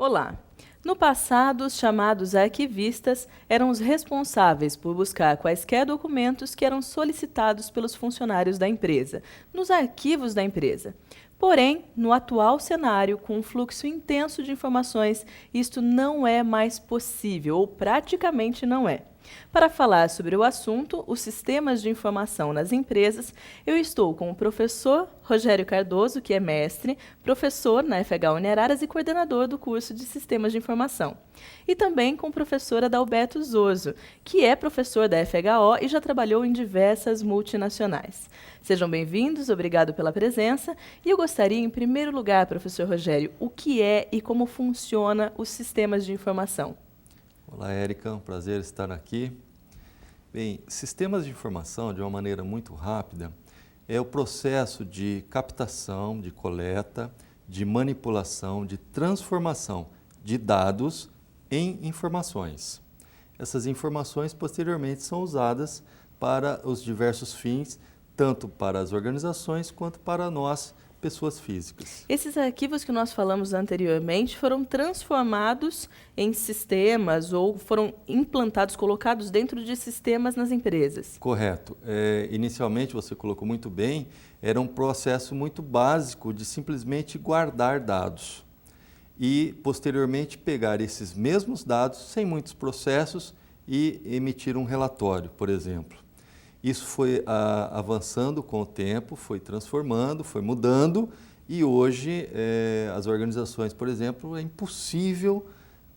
Olá! No passado, os chamados arquivistas eram os responsáveis por buscar quaisquer documentos que eram solicitados pelos funcionários da empresa, nos arquivos da empresa. Porém, no atual cenário, com um fluxo intenso de informações, isto não é mais possível, ou praticamente não é. Para falar sobre o assunto, os sistemas de informação nas empresas, eu estou com o professor Rogério Cardoso, que é mestre, professor na FH Uniararas e coordenador do curso de Sistemas de Informação. E também com o professor Adalberto Zorzo, que é professor da FHO e já trabalhou em diversas multinacionais. Sejam bem-vindos, obrigado pela presença. E eu gostaria, em primeiro lugar, professor Rogério, o que é e como funciona os sistemas de informação? Olá, Érica, um prazer estar aqui. Bem, sistemas de informação, de uma maneira muito rápida, é o processo de captação, de coleta, de manipulação, de transformação de dados em informações. Essas informações, posteriormente, são usadas para os diversos fins, tanto para as organizações quanto para nós, pessoas físicas. Esses arquivos que nós falamos anteriormente foram transformados em sistemas ou foram implantados, colocados dentro de sistemas nas empresas? Correto. Inicialmente, você colocou muito bem, era um processo muito básico de simplesmente guardar dados e, posteriormente, pegar esses mesmos dados, sem muitos processos, e emitir um relatório, por exemplo. Isso foi avançando com o tempo, foi transformando, foi mudando e hoje as organizações, por exemplo, é impossível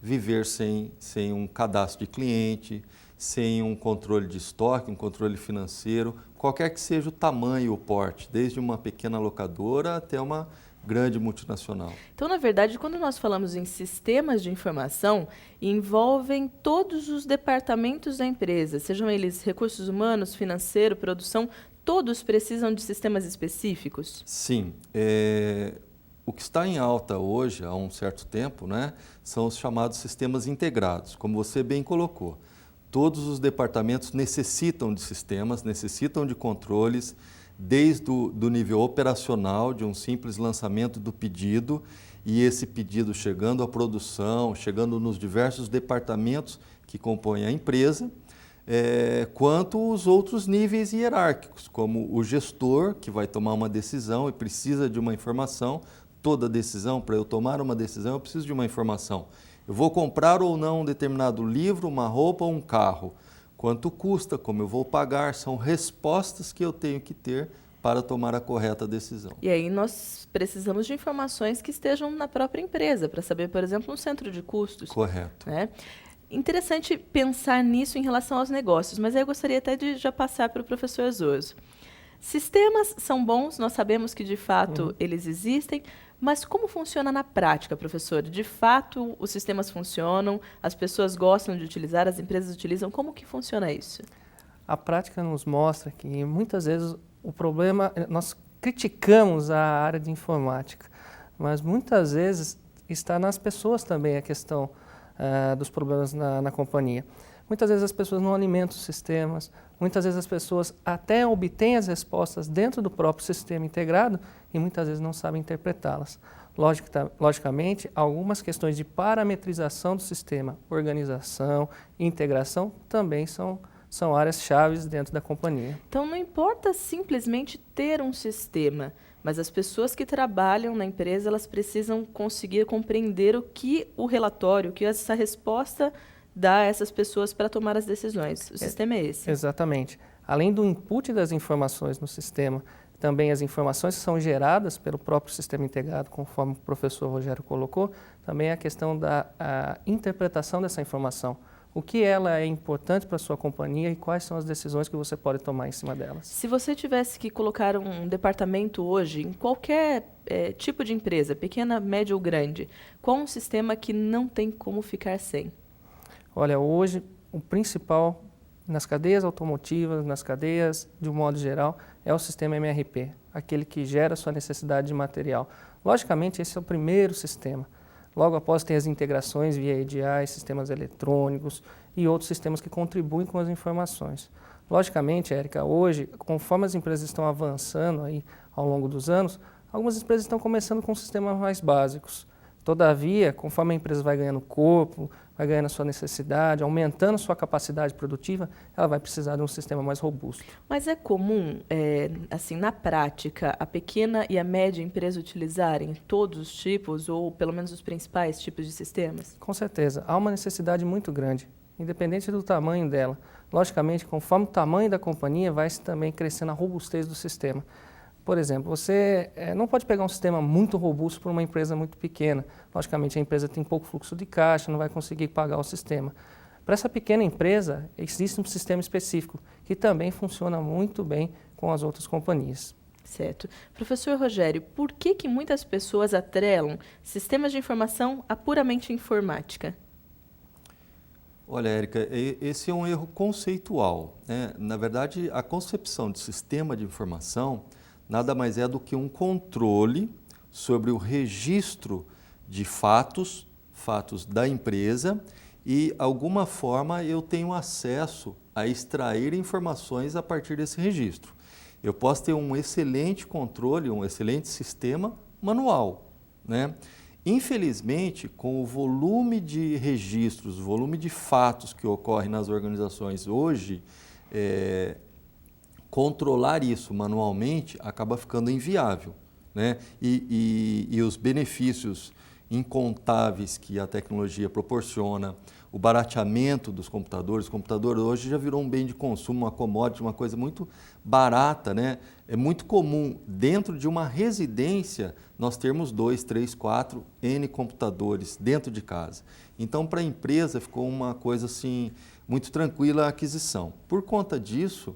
viver sem um cadastro de cliente, sem um controle de estoque, um controle financeiro, qualquer que seja o tamanho e o porte, desde uma pequena locadora até uma grande multinacional. Então, na verdade, quando nós falamos em sistemas de informação, envolvem todos os departamentos da empresa, sejam eles recursos humanos, financeiro, produção, todos precisam de sistemas específicos? Sim. O que está em alta hoje, há um certo tempo, né, são os chamados sistemas integrados, como você bem colocou. Todos os departamentos necessitam de sistemas, necessitam de controles, desde o nível operacional, de um simples lançamento do pedido, e esse pedido chegando à produção, chegando nos diversos departamentos que compõem a empresa, quanto os outros níveis hierárquicos, como o gestor, que vai tomar uma decisão e precisa de uma informação. Toda decisão, para eu tomar uma decisão, eu preciso de uma informação. Eu vou comprar ou não um determinado livro, uma roupa ou um carro. Quanto custa, como eu vou pagar, são respostas que eu tenho que ter para tomar a correta decisão. E aí nós precisamos de informações que estejam na própria empresa, para saber, por exemplo, um centro de custos. Correto. Né? Interessante pensar nisso em relação aos negócios, mas aí eu gostaria até de já passar para o professor Zorzo. Sistemas são bons, nós sabemos que de fato eles existem, mas como funciona na prática, professor? De fato, os sistemas funcionam, as pessoas gostam de utilizar, as empresas utilizam, como que funciona isso? A prática nos mostra que muitas vezes o problema, nós criticamos a área de informática, mas muitas vezes está nas pessoas também a questão dos problemas na companhia. Muitas vezes as pessoas não alimentam os sistemas, muitas vezes as pessoas até obtêm as respostas dentro do próprio sistema integrado e muitas vezes não sabem interpretá-las. Logicamente, algumas questões de parametrização do sistema, organização, integração, também são áreas chaves dentro da companhia. Então, não importa simplesmente ter um sistema, mas as pessoas que trabalham na empresa, elas precisam conseguir compreender o que o relatório, o que essa resposta dá a essas pessoas para tomar as decisões. O sistema é esse. Exatamente. Além do input das informações no sistema, também as informações que são geradas pelo próprio sistema integrado, conforme o professor Rogério colocou, também a questão da interpretação dessa informação. O que ela é importante para a sua companhia e quais são as decisões que você pode tomar em cima delas. Se você tivesse que colocar um departamento hoje, em qualquer tipo de empresa, pequena, média ou grande, qual um sistema que não tem como ficar sem? Olha, hoje o principal nas cadeias automotivas, nas cadeias de um modo geral, é o sistema MRP, aquele que gera a sua necessidade de material. Logicamente, esse é o primeiro sistema. Logo após tem as integrações via EDI, sistemas eletrônicos e outros sistemas que contribuem com as informações. Logicamente, Érica, hoje, conforme as empresas estão avançando aí ao longo dos anos, algumas empresas estão começando com sistemas mais básicos, Todavia, conforme a empresa vai ganhando corpo, vai ganhando a sua necessidade, aumentando sua capacidade produtiva, ela vai precisar de um sistema mais robusto. Mas é comum, assim, na prática, a pequena e a média empresa utilizarem todos os tipos, ou pelo menos os principais tipos de sistemas? Com certeza, há uma necessidade muito grande, independente do tamanho dela. Logicamente, conforme o tamanho da companhia, vai também crescendo a robustez do sistema. Por exemplo, você não pode pegar um sistema muito robusto para uma empresa muito pequena. Logicamente, a empresa tem pouco fluxo de caixa, não vai conseguir pagar o sistema. Para essa pequena empresa, existe um sistema específico que também funciona muito bem com as outras companhias. Certo. Professor Rogério, por que muitas pessoas atrelam sistemas de informação a puramente informática? Olha, Érica, esse é um erro conceitual, né? Na verdade, a concepção de sistema de informação nada mais é do que um controle sobre o registro de fatos da empresa e, alguma forma, eu tenho acesso a extrair informações a partir desse registro. Eu posso ter um excelente controle, um excelente sistema manual, né? Infelizmente, com o volume de registros, o volume de fatos que ocorre nas organizações hoje, controlar isso manualmente acaba ficando inviável, né? E os benefícios incontáveis que a tecnologia proporciona, o barateamento dos computadores. O computador hoje já virou um bem de consumo, uma commodity, uma coisa muito barata, né? É muito comum, dentro de uma residência, nós termos 2, 3, 4 N computadores dentro de casa. Então, para a empresa, ficou uma coisa assim, muito tranquila a aquisição. Por conta disso,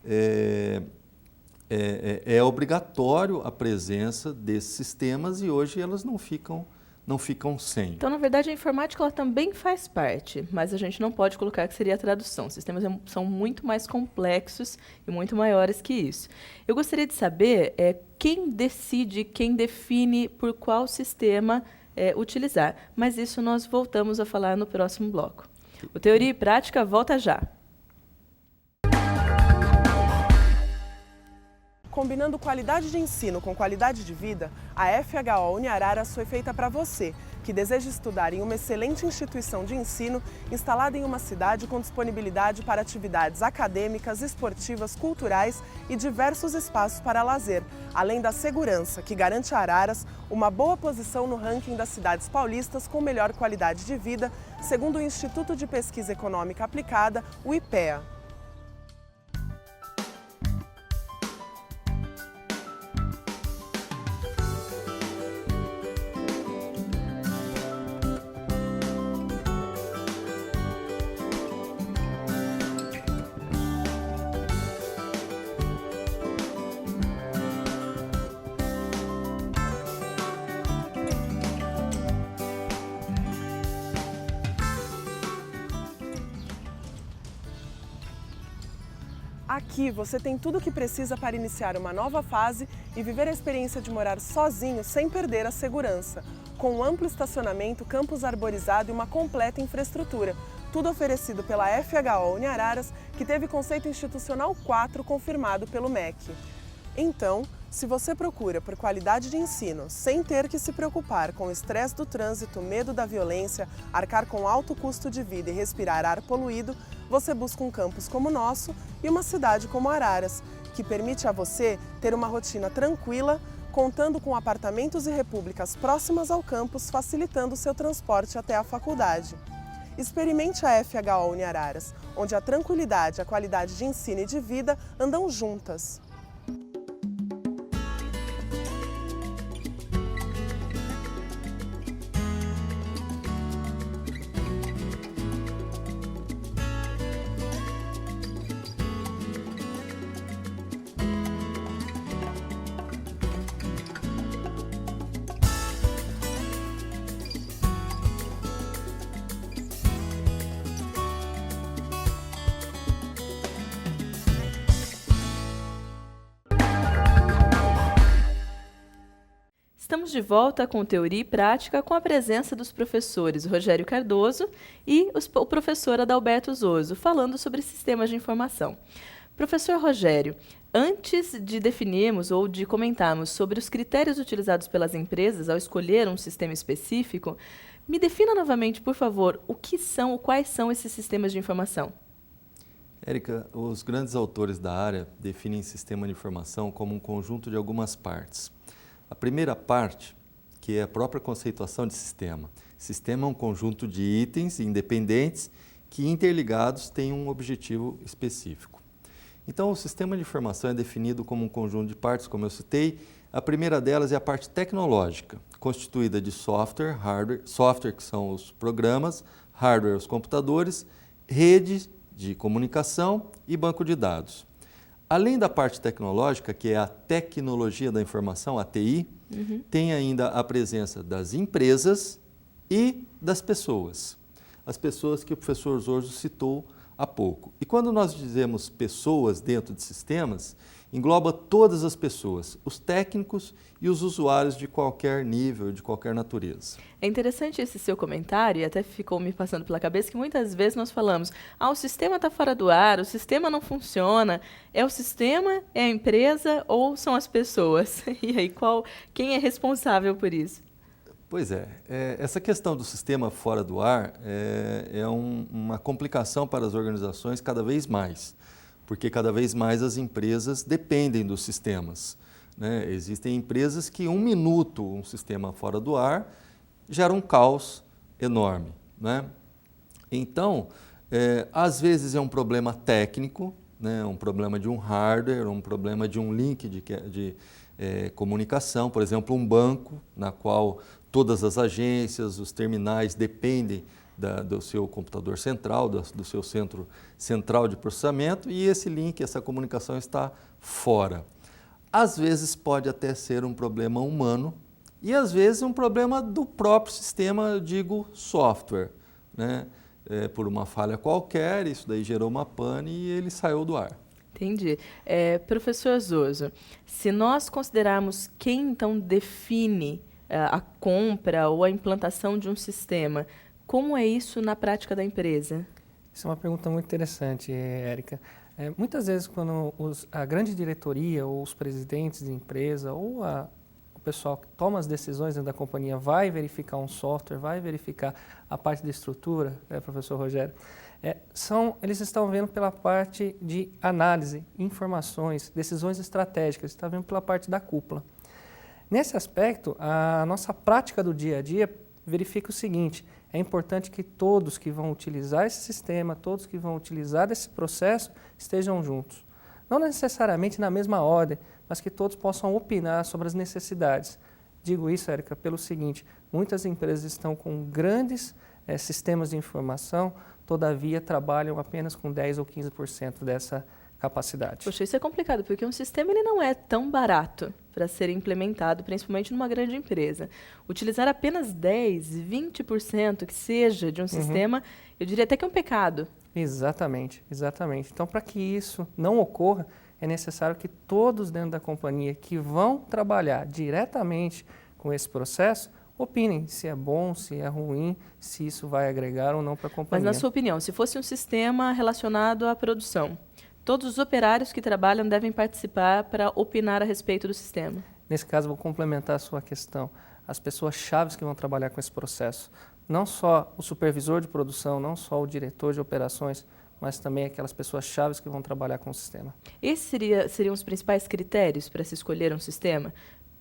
é obrigatório a presença desses sistemas e hoje elas não ficam sem. Então, na verdade, a informática ela também faz parte, mas a gente não pode colocar que seria a tradução. Os sistemas são muito mais complexos e muito maiores que isso. Eu gostaria de saber quem decide, quem define por qual sistema utilizar, mas isso nós voltamos a falar no próximo bloco. O Teoria e Prática volta já. Combinando qualidade de ensino com qualidade de vida, a FHO Uniararas foi feita para você, que deseja estudar em uma excelente instituição de ensino instalada em uma cidade com disponibilidade para atividades acadêmicas, esportivas, culturais e diversos espaços para lazer, além da segurança, que garante a Araras uma boa posição no ranking das cidades paulistas com melhor qualidade de vida, segundo o Instituto de Pesquisa Econômica Aplicada, o IPEA. Aqui você tem tudo o que precisa para iniciar uma nova fase e viver a experiência de morar sozinho sem perder a segurança. Com um amplo estacionamento, campus arborizado e uma completa infraestrutura. Tudo oferecido pela FHO Uniararas, que teve conceito institucional 4 confirmado pelo MEC. Então, se você procura por qualidade de ensino, sem ter que se preocupar com o estresse do trânsito, medo da violência, arcar com alto custo de vida e respirar ar poluído, você busca um campus como o nosso e uma cidade como Araras, que permite a você ter uma rotina tranquila, contando com apartamentos e repúblicas próximas ao campus, facilitando o seu transporte até a faculdade. Experimente a FHO Uniararas, onde a tranquilidade, a qualidade de ensino e de vida andam juntas. Estamos de volta com Teoria e Prática com a presença dos professores Rogério Cardoso e o professor Adalberto Zorzo, falando sobre sistemas de informação. Professor Rogério, antes de definirmos ou de comentarmos sobre os critérios utilizados pelas empresas ao escolher um sistema específico, me defina novamente, por favor, o que são ou quais são esses sistemas de informação. Érica, os grandes autores da área definem sistema de informação como um conjunto de algumas partes. A primeira parte, que é a própria conceituação de sistema. Sistema é um conjunto de itens independentes que, interligados, têm um objetivo específico. Então, o sistema de informação é definido como um conjunto de partes, como eu citei. A primeira delas é a parte tecnológica, constituída de software, hardware, software que são os programas, hardware os computadores, rede de comunicação e banco de dados. Além da parte tecnológica, que é a tecnologia da informação, a TI, tem ainda a presença das empresas e das pessoas. As pessoas que o professor Zorzo citou há pouco. E quando nós dizemos pessoas dentro de sistemas, engloba todas as pessoas, os técnicos e os usuários de qualquer nível, de qualquer natureza. É interessante esse seu comentário, e até ficou me passando pela cabeça que muitas vezes nós falamos, o sistema está fora do ar, o sistema não funciona. É o sistema, é a empresa ou são as pessoas? E aí, quem é responsável por isso? Pois é, essa questão do sistema fora do ar é uma complicação para as organizações cada vez mais, porque cada vez mais as empresas dependem dos sistemas, né? Existem empresas que um minuto um sistema fora do ar gera um caos enorme, né? Então, às vezes é um problema técnico, né? Um problema de um hardware, um problema de um link de comunicação, por exemplo, um banco na qual todas as agências, os terminais dependem do seu computador central, do seu centro central de processamento, e esse link, essa comunicação está fora. Às vezes pode até ser um problema humano e às vezes um problema do próprio sistema, eu digo software, né? Por uma falha qualquer, isso daí gerou uma pane e ele saiu do ar. Entendi. Professor Zorzo, se nós considerarmos quem então define a compra ou a implantação de um sistema, como é isso na prática da empresa? Isso é uma pergunta muito interessante, Érica. Muitas vezes, quando a grande diretoria ou os presidentes de empresa ou o pessoal que toma as decisões dentro da companhia vai verificar um software, vai verificar a parte da estrutura, professor Rogério, eles estão vendo pela parte de análise, informações, decisões estratégicas, estão vendo pela parte da cúpula. Nesse aspecto, a nossa prática do dia a dia verifica o seguinte: é importante que todos que vão utilizar esse sistema, todos que vão utilizar esse processo, estejam juntos. Não necessariamente na mesma ordem, mas que todos possam opinar sobre as necessidades. Digo isso, Érica, pelo seguinte: muitas empresas estão com grandes sistemas de informação, todavia trabalham apenas com 10 ou 15% dessa capacidade. Poxa, isso é complicado, porque um sistema ele não é tão barato para ser implementado, principalmente numa grande empresa. Utilizar apenas 10, 20% que seja de um sistema, eu diria até que é um pecado. Exatamente, exatamente. Então, para que isso não ocorra, é necessário que todos dentro da companhia que vão trabalhar diretamente com esse processo opinem se é bom, se é ruim, se isso vai agregar ou não para a companhia. Mas, na sua opinião, se fosse um sistema relacionado à produção, todos os operários que trabalham devem participar para opinar a respeito do sistema? Nesse caso, vou complementar a sua questão. As pessoas chaves que vão trabalhar com esse processo, não só o supervisor de produção, não só o diretor de operações, mas também aquelas pessoas chaves que vão trabalhar com o sistema. Esses seriam os principais critérios para se escolher um sistema?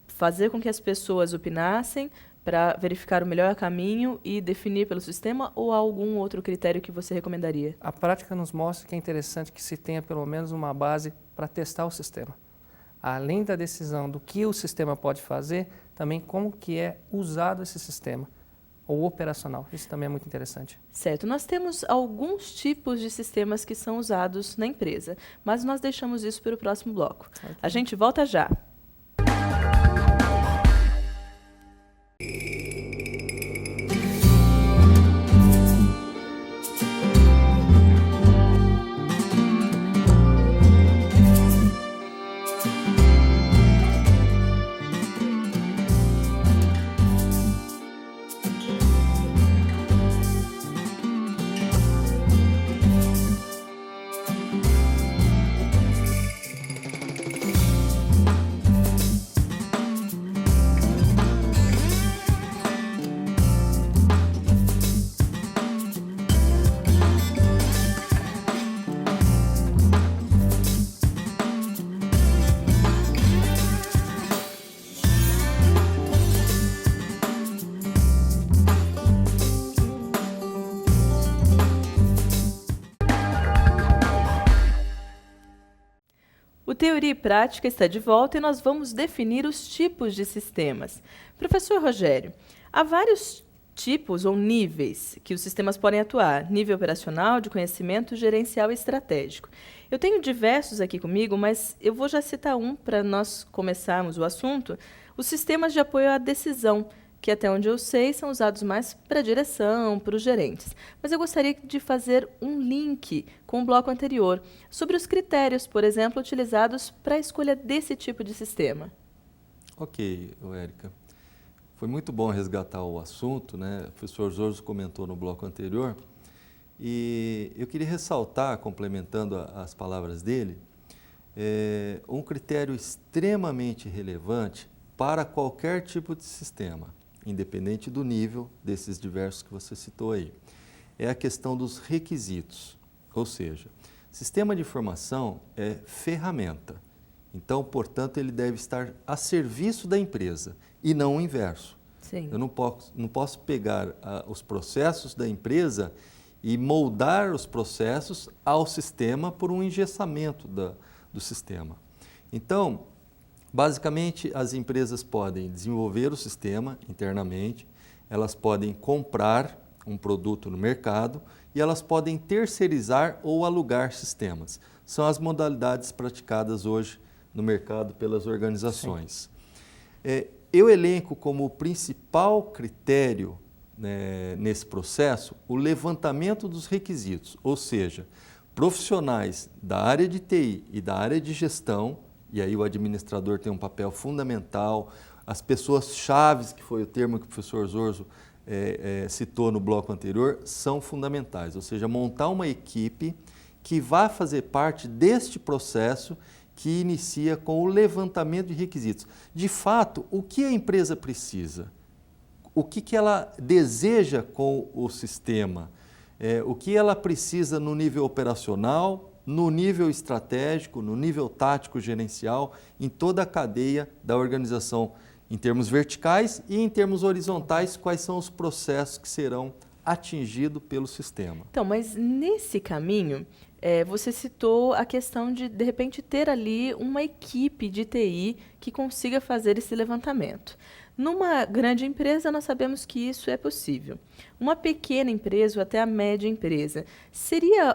Fazer com que as pessoas opinassem para verificar o melhor caminho e definir pelo sistema, ou há algum outro critério que você recomendaria? A prática nos mostra que é interessante que se tenha pelo menos uma base para testar o sistema. Além da decisão do que o sistema pode fazer, também como que é usado esse sistema, ou operacional. Isso também é muito interessante. Certo. Nós temos alguns tipos de sistemas que são usados na empresa, mas nós deixamos isso para o próximo bloco. Okay. A gente volta já. O Teoria e Prática está de volta e nós vamos definir os tipos de sistemas. Professor Rogério, há vários tipos ou níveis que os sistemas podem atuar: nível operacional, de conhecimento, gerencial e estratégico. Eu tenho diversos aqui comigo, mas eu vou já citar um para nós começarmos o assunto: os sistemas de apoio à decisão, que até onde eu sei são usados mais para a direção, para os gerentes. Mas eu gostaria de fazer um link com o bloco anterior, sobre os critérios, por exemplo, utilizados para a escolha desse tipo de sistema. Ok, Érica. Foi muito bom resgatar o assunto, né? O professor Zorzo comentou no bloco anterior, e eu queria ressaltar, complementando as palavras dele, um critério extremamente relevante para qualquer tipo de sistema, independente do nível desses diversos que você citou aí. É a questão dos requisitos, ou seja, sistema de informação é ferramenta. Então, portanto, ele deve estar a serviço da empresa e não o inverso. Sim. Eu não posso pegar os processos da empresa e moldar os processos ao sistema por um engessamento do sistema. Então, basicamente, as empresas podem desenvolver o sistema internamente, elas podem comprar um produto no mercado e elas podem terceirizar ou alugar sistemas. São as modalidades praticadas hoje no mercado pelas organizações. Eu elenco como principal critério, né, nesse processo o levantamento dos requisitos, ou seja, profissionais da área de TI e da área de gestão, e aí o administrador tem um papel fundamental, as pessoas-chaves, que foi o termo que o professor Zorzo citou no bloco anterior, são fundamentais, ou seja, montar uma equipe que vá fazer parte deste processo que inicia com o levantamento de requisitos. De fato, o que a empresa precisa? O que ela deseja com o sistema? O que ela precisa no nível operacional, no nível estratégico, no nível tático gerencial, em toda a cadeia da organização, em termos verticais e em termos horizontais, quais são os processos que serão atingidos pelo sistema. Então, mas nesse caminho, você citou a questão de repente, ter ali uma equipe de TI que consiga fazer esse levantamento. Numa grande empresa, nós sabemos que isso é possível. Uma pequena empresa ou até a média empresa, seria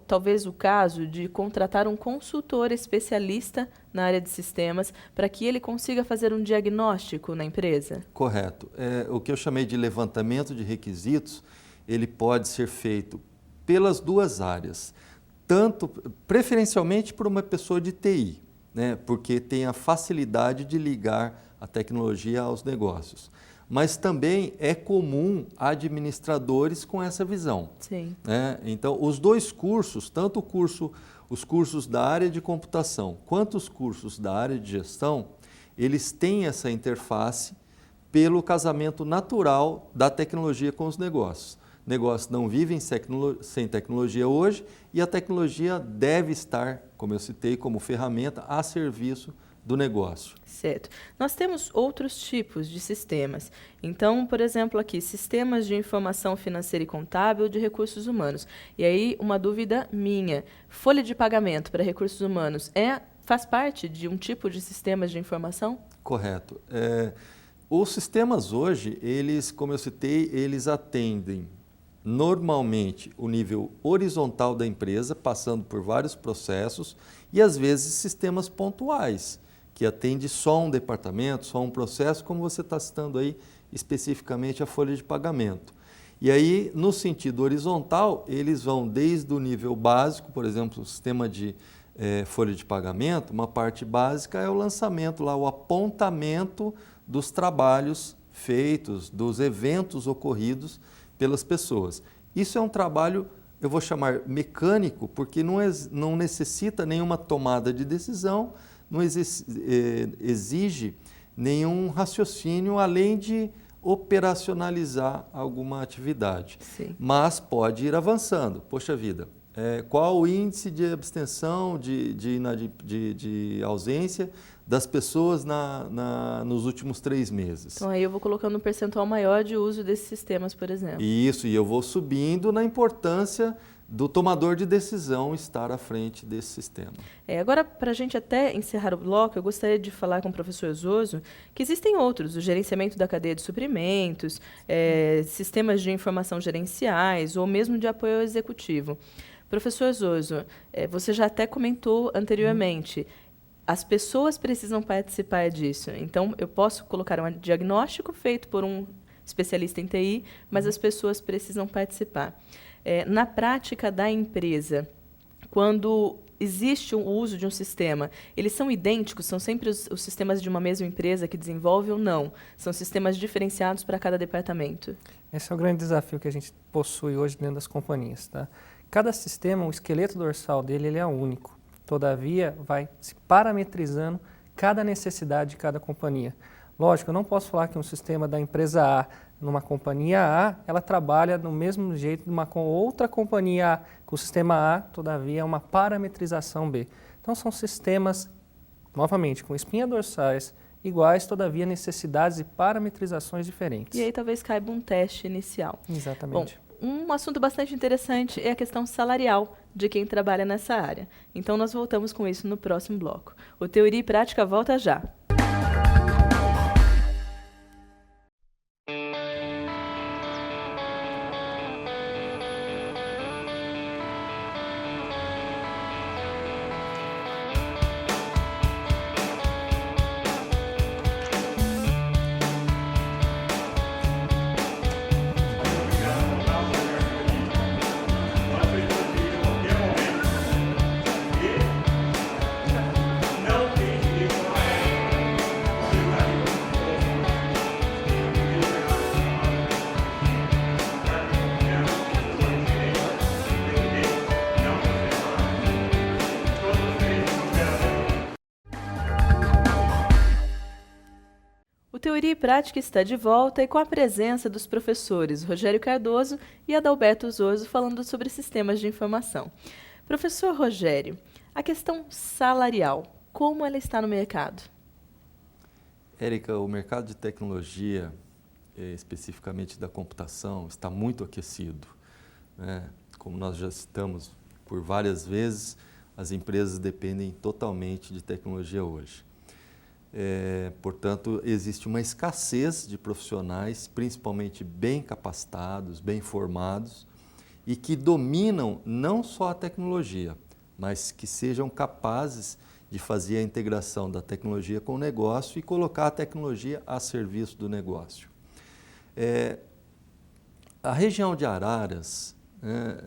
talvez o caso de contratar um consultor especialista na área de sistemas para que ele consiga fazer um diagnóstico na empresa? Correto. O que eu chamei de levantamento de requisitos, ele pode ser feito pelas duas áreas, tanto preferencialmente por uma pessoa de TI, né, porque tem a facilidade de ligar a tecnologia aos negócios. Mas também é comum administradores com essa visão. Sim. Né? Então, os dois cursos, tanto os cursos da área de computação quanto os cursos da área de gestão, eles têm essa interface pelo casamento natural da tecnologia com os negócios. Negócios não vivem sem tecnologia hoje e a tecnologia deve estar, como eu citei, como ferramenta a serviço do negócio. Certo. Nós temos outros tipos de sistemas. Então, por exemplo, aqui, sistemas de informação financeira e contábil de recursos humanos. E aí, uma dúvida minha. Folha de pagamento para recursos humanos faz parte de um tipo de sistemas de informação? Correto. Os sistemas hoje, eles, como eu citei, eles atendem normalmente o nível horizontal da empresa, passando por vários processos e, às vezes, sistemas pontuais, que atende só um departamento, só um processo, como você está citando aí especificamente a folha de pagamento. E aí, no sentido horizontal, eles vão desde o nível básico, por exemplo, o sistema de folha de pagamento, uma parte básica é o lançamento, lá, o apontamento dos trabalhos feitos, dos eventos ocorridos pelas pessoas. Isso é um trabalho, eu vou chamar mecânico, porque não necessita nenhuma tomada de decisão, não exige nenhum raciocínio além de operacionalizar alguma atividade. Sim. Mas pode ir avançando. Poxa vida, qual o índice de abstenção, de ausência das pessoas nos últimos 3 meses? Então, aí eu vou colocando um percentual maior de uso desses sistemas, por exemplo. Isso, e eu vou subindo na importância do tomador de decisão estar à frente desse sistema. Agora, para a gente até encerrar o bloco, eu gostaria de falar com o professor Zoso que existem outros, o gerenciamento da cadeia de suprimentos, sistemas de informação gerenciais ou mesmo de apoio ao executivo. Professor Zoso, você já até comentou anteriormente, as pessoas precisam participar disso. Então, eu posso colocar um diagnóstico feito por um especialista em TI, mas as pessoas precisam participar. Na prática da empresa, quando existe o uso de um sistema, eles são idênticos? São sempre os sistemas de uma mesma empresa que desenvolve ou não? São sistemas diferenciados para cada departamento? Esse é o grande desafio que a gente possui hoje dentro das companhias. Tá? Cada sistema, o esqueleto dorsal dele, ele é único. Todavia, vai se parametrizando cada necessidade de cada companhia. Lógico, eu não posso falar que um sistema da empresa A, numa companhia A, ela trabalha do mesmo jeito com outra companhia A, com o sistema A, todavia, é uma parametrização B. Então, são sistemas, novamente, com espinhas dorsais iguais, todavia, necessidades e parametrizações diferentes. E aí talvez caiba um teste inicial. Exatamente. Bom, um assunto bastante interessante é a questão salarial de quem trabalha nessa área. Então, nós voltamos com isso no próximo bloco. O Teoria e Prática volta já. Teoria e Prática está de volta e com a presença dos professores Rogério Cardoso e Adalberto Zoso falando sobre sistemas de informação. Professor Rogério, a questão salarial, como ela está no mercado? Érica, o mercado de tecnologia, especificamente da computação, está muito aquecido, né? Como nós já citamos por várias vezes, as empresas dependem totalmente de tecnologia hoje. Portanto, existe uma escassez de profissionais, principalmente bem capacitados, bem formados, e que dominam não só a tecnologia, mas que sejam capazes de fazer a integração da tecnologia com o negócio e colocar a tecnologia a serviço do negócio. A região de Araras, né,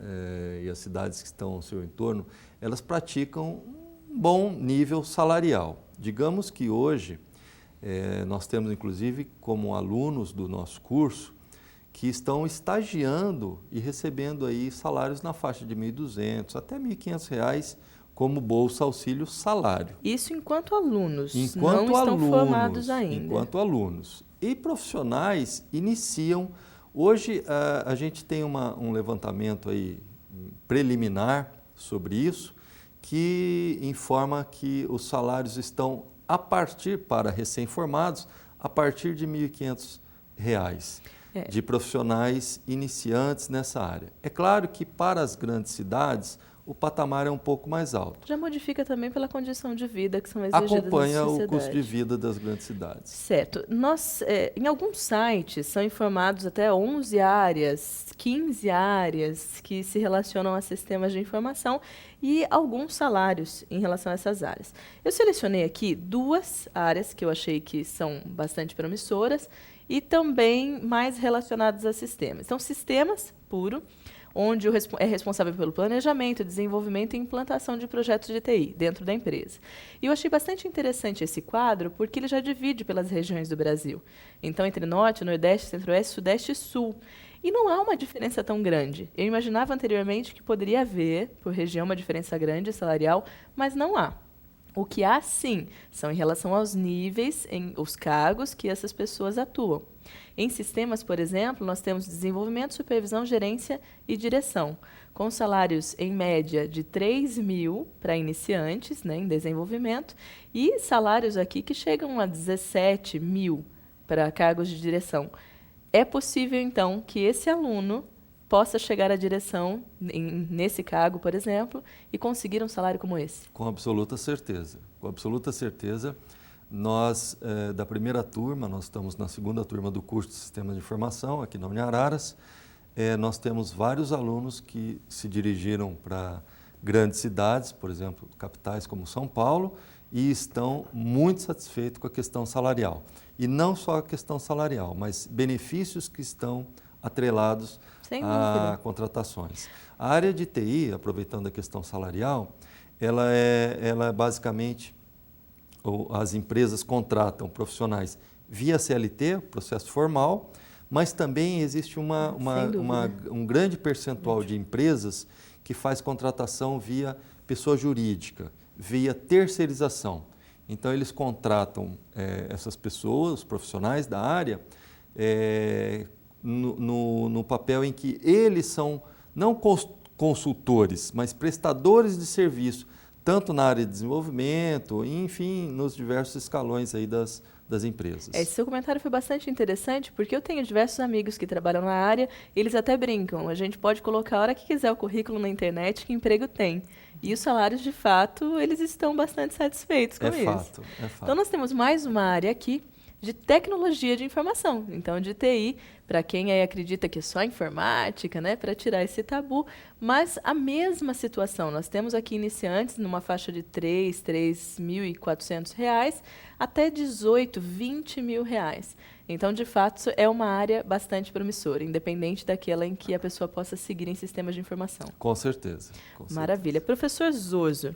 e as cidades que estão ao seu entorno, elas praticam um bom nível salarial. Digamos que hoje nós temos, inclusive, como alunos do nosso curso, que estão estagiando e recebendo aí salários na faixa de R$ 1.200 até R$ 1.500 como bolsa auxílio salário. Isso enquanto alunos, enquanto não alunos, estão formados ainda. Enquanto alunos. E profissionais iniciam. Hoje a gente tem um levantamento aí preliminar sobre isso, que informa que os salários estão para recém-formados, a partir de R$ 1.500 de profissionais iniciantes nessa área. É claro que para as grandes cidades o patamar é um pouco mais alto. Já modifica também pela condição de vida que são exigidas na sociedade. Acompanha o custo de vida das grandes cidades. Certo. Nós, em alguns sites, são informados até 11 áreas, 15 áreas que se relacionam a sistemas de informação e alguns salários em relação a essas áreas. Eu selecionei aqui 2 áreas que eu achei que são bastante promissoras e também mais relacionadas a sistemas. Então, sistemas puro, onde é responsável pelo planejamento, desenvolvimento e implantação de projetos de TI dentro da empresa. E eu achei bastante interessante esse quadro, porque ele já divide pelas regiões do Brasil. Então, entre Norte, Nordeste, Centro-Oeste, Sudeste e Sul. E não há uma diferença tão grande. Eu imaginava anteriormente que poderia haver, por região, uma diferença grande salarial, mas não há. O que há, sim, são em relação aos níveis, os cargos que essas pessoas atuam. Em sistemas, por exemplo, nós temos desenvolvimento, supervisão, gerência e direção, com salários, em média, de 3.000 para iniciantes, né, em desenvolvimento, e salários aqui que chegam a 17.000 para cargos de direção. É possível, então, que esse aluno possa chegar à direção, nesse cargo, por exemplo, e conseguir um salário como esse? Com absoluta certeza. Com absoluta certeza. Nós, da primeira turma, nós estamos na segunda turma do curso de Sistemas de Informação, aqui na Uniararas. Nós temos vários alunos que se dirigiram para grandes cidades, por exemplo, capitais como São Paulo, e estão muito satisfeitos com a questão salarial. E não só a questão salarial, mas benefícios que estão atrelados a contratações. A área de TI, aproveitando a questão salarial, ela é basicamente, as empresas contratam profissionais via CLT, processo formal, mas também existe um grande percentual de empresas que faz contratação via pessoa jurídica, via terceirização. Então, eles contratam essas pessoas, os profissionais da área, no papel em que eles são não consultores, mas prestadores de serviço, tanto na área de desenvolvimento, enfim, nos diversos escalões aí das empresas. Esse seu comentário foi bastante interessante, porque eu tenho diversos amigos que trabalham na área, eles até brincam, a gente pode colocar a hora que quiser o currículo na internet, que emprego tem. E os salários, de fato, eles estão bastante satisfeitos com isso. É fato. Então, nós temos mais uma área aqui de tecnologia de informação, então de TI, para quem aí acredita que é só informática, né, para tirar esse tabu, mas a mesma situação, nós temos aqui iniciantes numa faixa de R$3.400 até R$18, R$20.000. Então, de fato, é uma área bastante promissora, independente daquela em que a pessoa possa seguir em sistemas de informação. Com certeza. Maravilha. Professor Zoso,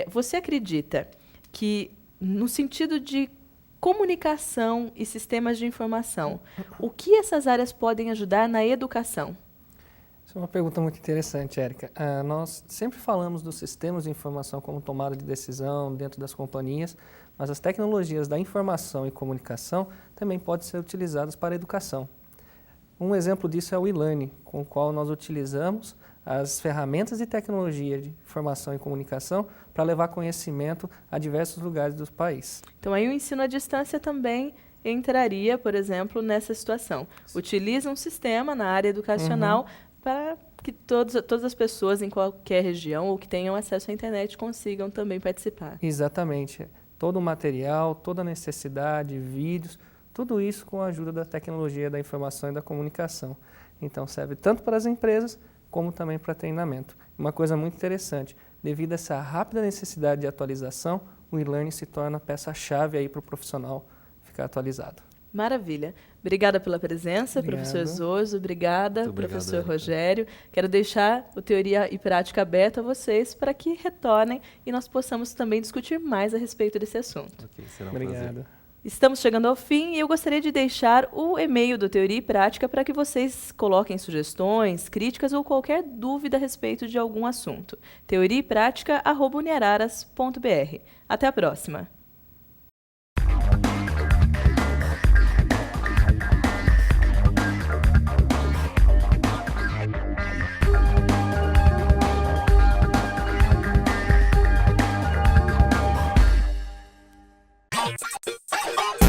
você acredita que, no sentido de comunicação e sistemas de informação, o que essas áreas podem ajudar na educação? Essa é uma pergunta muito interessante, Érica. Nós sempre falamos dos sistemas de informação como tomada de decisão dentro das companhias, mas as tecnologias da informação e comunicação também podem ser utilizadas para a educação. Um exemplo disso é o e-learning, com o qual nós utilizamos as ferramentas de tecnologia de informação e comunicação para levar conhecimento a diversos lugares do país. Então, aí o ensino à distância também entraria, por exemplo, nessa situação. Utiliza um sistema na área educacional para que todas as pessoas em qualquer região ou que tenham acesso à internet consigam também participar. Exatamente. Todo o material, toda a necessidade, vídeos, tudo isso com a ajuda da tecnologia da informação e da comunicação. Então, serve tanto para as empresas como também para treinamento. Uma coisa muito interessante, devido a essa rápida necessidade de atualização, o e-learning se torna peça-chave aí para o profissional ficar atualizado. Maravilha. Obrigada pela presença, professor Zoso. Obrigada, professor Rogério. Quero deixar o Teoria e Prática aberto a vocês para que retornem e nós possamos também discutir mais a respeito desse assunto. Ok, será um prazer. Estamos chegando ao fim e eu gostaria de deixar o e-mail do Teoria e Prática para que vocês coloquem sugestões, críticas ou qualquer dúvida a respeito de algum assunto. teoriaepratica@uniararas.br. Até a próxima! Bye.